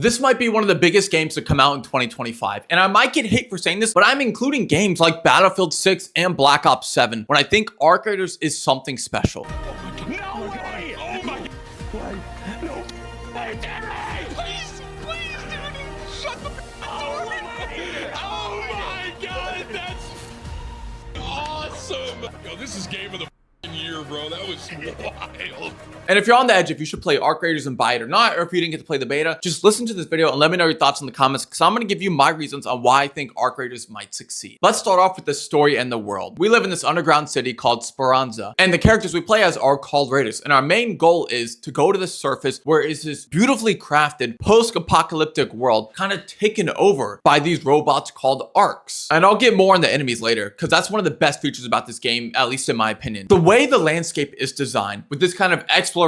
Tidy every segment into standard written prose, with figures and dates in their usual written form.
This might be one of the biggest games to come out in 2025, and I might get hate for saying this, but I'm including games like Battlefield 6 and Black Ops 7 when I think Arc Raiders is something special. No way! Oh my God! No! Hey, Danny! Please, dude! Shut the door! Oh my God! That's awesome! Yo, this is game of the year, bro. That was wild. And if you're on the edge, if you should play Arc Raiders and buy it or not, or if you didn't get to play the beta, just listen to this video and let me know your thoughts in the comments, because I'm going to give you my reasons on why I think Arc Raiders might succeed. Let's start off with the story and the world. We live in this underground city called Speranza, and the characters we play as are called Raiders, and our main goal is to go to the surface where is this beautifully crafted post-apocalyptic world kind of taken over by these robots called Arcs. And I'll get more on the enemies later, because that's one of the best features about this game, at least in my opinion. The way the landscape is designed with this kind of exploration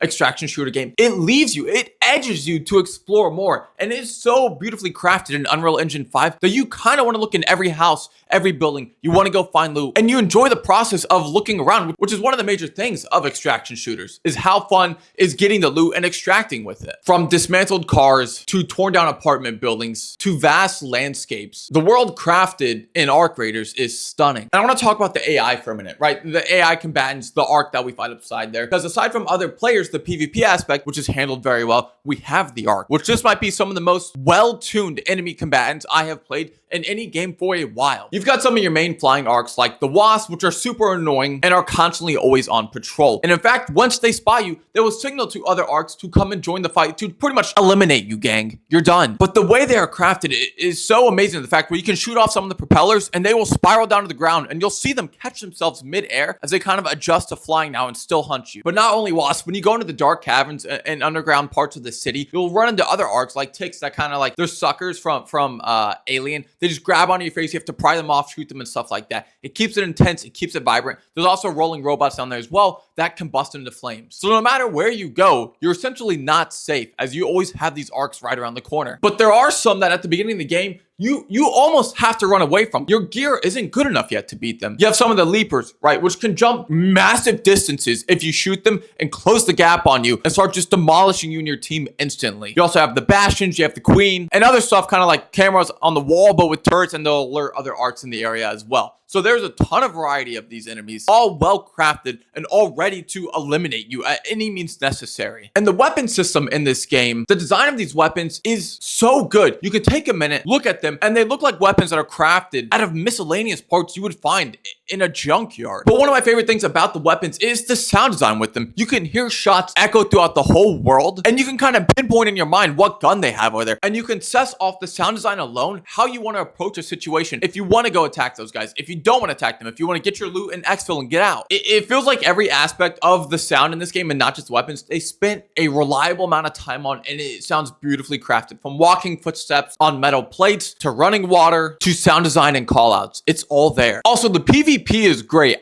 extraction shooter game, it leaves you, it edges you to explore more, and it is so beautifully crafted in Unreal Engine 5 that you kind of want to look in every house, every building. You want to go find loot, and you enjoy the process of looking around, which is one of the major things of extraction shooters, is how fun is getting the loot and extracting with it. From dismantled cars to torn down apartment buildings to vast landscapes, the world crafted in Arc Raiders is stunning. And I want to talk about the AI for a minute, right? The AI combatants, the Arc that we fight upside there, because aside from other players, the PvP aspect, which is handled very well, we have the Arc, which just might be some of the most well-tuned enemy combatants I have played in any game for a while. You've got some of your main flying Arcs like the Wasp, which are super annoying and are constantly always on patrol. And in fact, once they spy you, they will signal to other Arcs to come and join the fight to pretty much eliminate you, gang. You're done. But the way they are crafted is so amazing. The fact where you can shoot off some of the propellers and they will spiral down to the ground, and you'll see them catch themselves mid-air as they kind of adjust to flying now and still hunt you. But not only Wasp, when you go into the dark caverns and underground parts of the city, you'll run into other Arcs like Ticks that kind of like, they're suckers from Alien. They just grab onto your face. You have to pry them off, shoot them, and stuff like that. It keeps it intense. It keeps it vibrant. There's also rolling robots down there as well that combust into flames. So no matter where you go, you're essentially not safe, as you always have these Arcs right around the corner. But there are some that at the beginning of the game, you almost have to run away from. Your gear isn't good enough yet to beat them. You have some of the Leapers, right, which can jump massive distances if you shoot them and close the gap on you and start just demolishing you and your team instantly. You also have the Bastions, you have the Queen, and other stuff kind of like cameras on the wall, but with turrets, and they'll alert other Arcs in the area as well. So there's a ton of variety of these enemies, all well crafted and all ready to eliminate you at any means necessary. And the weapon system in this game, the design of these weapons is so good. You can take a minute, look at them, and they look like weapons that are crafted out of miscellaneous parts you would find in a junkyard. But one of my favorite things about the weapons is the sound design with them. You can hear shots echo throughout the whole world, and you can kind of pinpoint in your mind what gun they have over there. And you can assess off the sound design alone how you want to approach a situation. If you want to go attack those guys, if you don't want to attack them, if you want to get your loot and exfil and get out. It feels like every aspect of the sound in this game, and not just weapons, they spent a reliable amount of time on, and it sounds beautifully crafted. From walking footsteps on metal plates to running water to sound design and callouts, it's all there. Also, the PvP is great.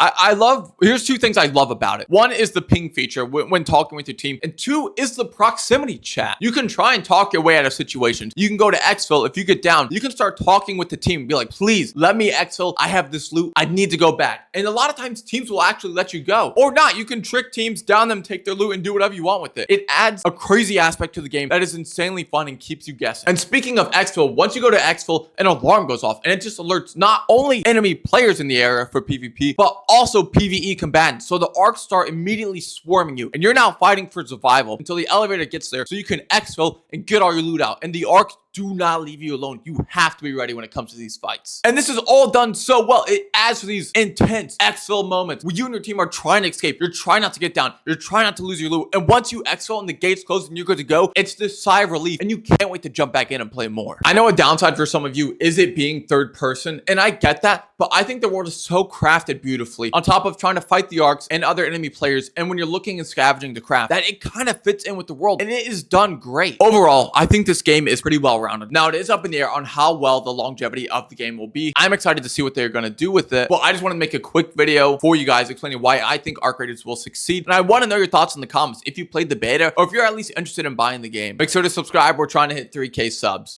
Here's two things I love about it. One is the ping feature when talking with your team, and two is the proximity chat. You can try and talk your way out of situations. You can go to exfil. If you get down, you can start talking with the team and be like, please let me exfil. I have this loot. I need to go back. And a lot of times teams will actually let you go, or not. You can trick teams, down them, take their loot, and do whatever you want with it. It adds a crazy aspect to the game that is insanely fun and keeps you guessing. And speaking of exfil, once you go to exfil, an alarm goes off, and it just alerts not only enemy players in the area for PvP, but also PvE combatants. So the Arcs start immediately swarming you, and you're now fighting for survival until the elevator gets there so you can exfil and get all your loot out. And the Arcs do not leave you alone. You have to be ready when it comes to these fights. And this is all done so well. It adds to these intense exfil moments where you and your team are trying to escape. You're trying not to get down. You're trying not to lose your loot. And once you exfil and the gates close and you're good to go, it's this sigh of relief, and you can't wait to jump back in and play more. I know a downside for some of you is it being third person, and I get that, but I think the world is so crafted beautifully on top of trying to fight the Arcs and other enemy players, and when you're looking and scavenging the craft, that it kind of fits in with the world, and it is done great. Overall, I think this game is pretty well rounded. Now, it is up in the air on how well the longevity of the game will be. I'm excited to see what they're going to do with it, but I just want to make a quick video for you guys explaining why I think Arc Raiders will succeed, and I want to know your thoughts in the comments if you played the beta, or if you're at least interested in buying the game. Make sure to subscribe. We're trying to hit 3K subs.